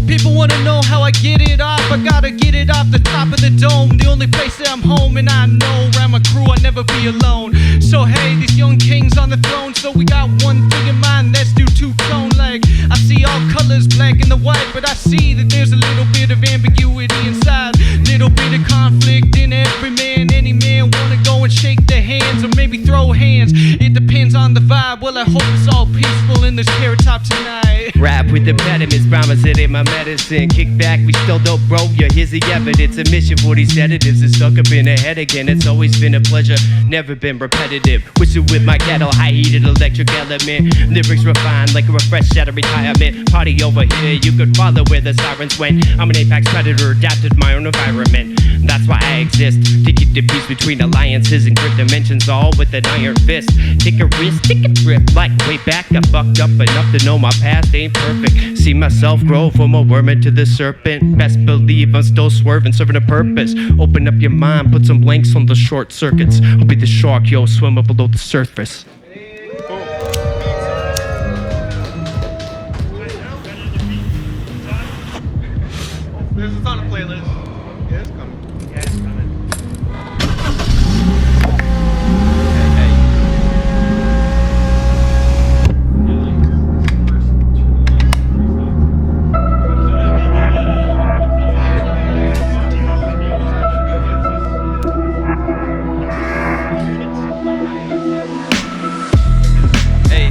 Speaker 8: People wanna know how I get it off. I gotta get it off the top of the dome. The only place that I'm home, and I know around my crew I'll never be alone. So hey, these young kings on the throne. So we got one thing in mind, that's due to tone. Like I see all colors, black and the white, but I see that there's a little bit of ambiguity inside. Little bit of conflict in every man. Any man wanna go and shake their hands, or maybe throw hands. It depends on the vibe. Well, I hope it's all peaceful in this carrot top tonight.
Speaker 12: Rap with impediments, promise it ain't my medicine. Kick back, we still dope, bro. Yeah, here's the evidence. A mission for these sedatives is stuck up in the head again. It's always been a pleasure, never been repetitive. Wishing with my kettle, high heated electric element. Lyrics refined like a refreshed out of retirement. Party over here, you could follow where the sirens went. I'm an apex predator, adapted to my own environment.
Speaker 14: that's why I exist. To keep the peace between alliances and grip dimensions all with an iron fist. Take a risk, take a trip, like way back I fucked up enough to know my past ain't perfect. See myself grow from a worm into the serpent. Best believe I'm still swerving, serving a purpose. Open up your mind, put some blanks on the short circuits. I'll be the shark, yo, swim up below the surface.
Speaker 12: This is on a playlist. Yeah, it's coming.
Speaker 5: Yeah, it's coming.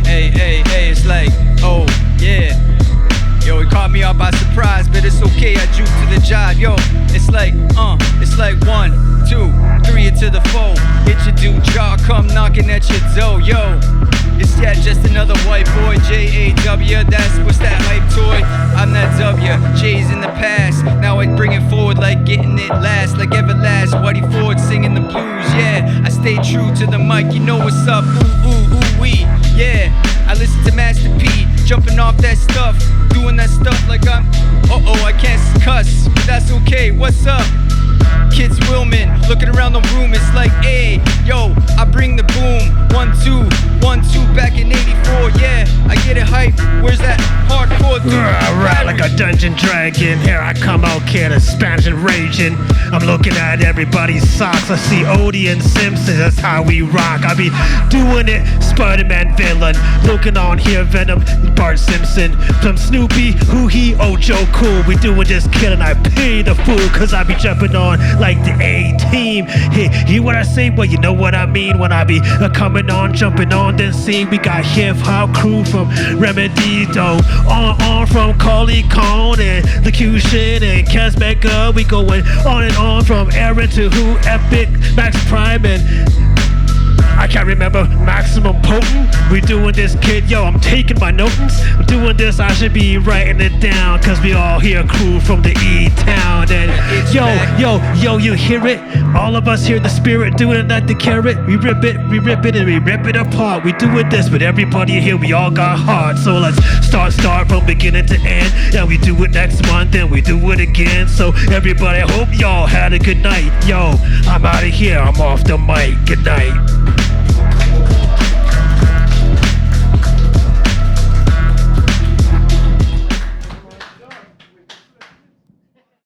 Speaker 10: Hey, it's like, oh, yeah. Yo, it caught me off by surprise, but it's okay, I juke to the jive. Yo, it's like 1, 2, 3 into the 4. Hit your dude jaw, come knocking at your door. Yo, it's just another white boy, J-A-W, that's what's that hype toy. I'm that W, J's in the past. Now I bring it forward like getting it last, like Everlast, Whitey Ford singing the blues. Yeah, I stay true to the mic, you know what's up. Ooh, ooh, ooh, wee. Yeah, I listen to Master P, jumping off that stuff, doing that stuff like I'm, I can't cuss, but that's okay, what's up? Kids Willman, looking around the room, it's like, hey, yo, I bring the boom, 1, 2, 1, 2, back in 84, yeah, I get it hype, where's that hardcore dude?
Speaker 6: I ride like a dungeon dragon, here I come out here, the Spanish and raging. I'm looking at everybody's socks, I see Odie and Simpson, that's how we rock. I be doing it, Spider-Man villain, looking on here, Venom, Bart Simpson, from Snoopy, who he, Joe Cool, we doing this killing, I pay the fool, cause I be jumping on like the A-team. Hey, hear what I say? Well, you know what I mean when I be coming on, jumping on, then see we got hip hop crew from Remedy, though, on from Carly Cone and Locution and Casmega. We going on and on from Aaron to Who, Epic, Max Prime, and I can't remember Maximum Potent. We doing this, kid, yo, I'm taking my notings. I'm doing this, I should be writing it down, cause we all hear crew from the E-Town. And yo, you hear it? All of us hear the spirit doing it like the carrot. We rip it, and we rip it apart. We doing this, but everybody here, we all got heart. So let's start from beginning to end. Yeah, we do it next month, and we do it again. So everybody, I hope y'all had a good night. Yo, I'm out of here, I'm off the mic. Good night.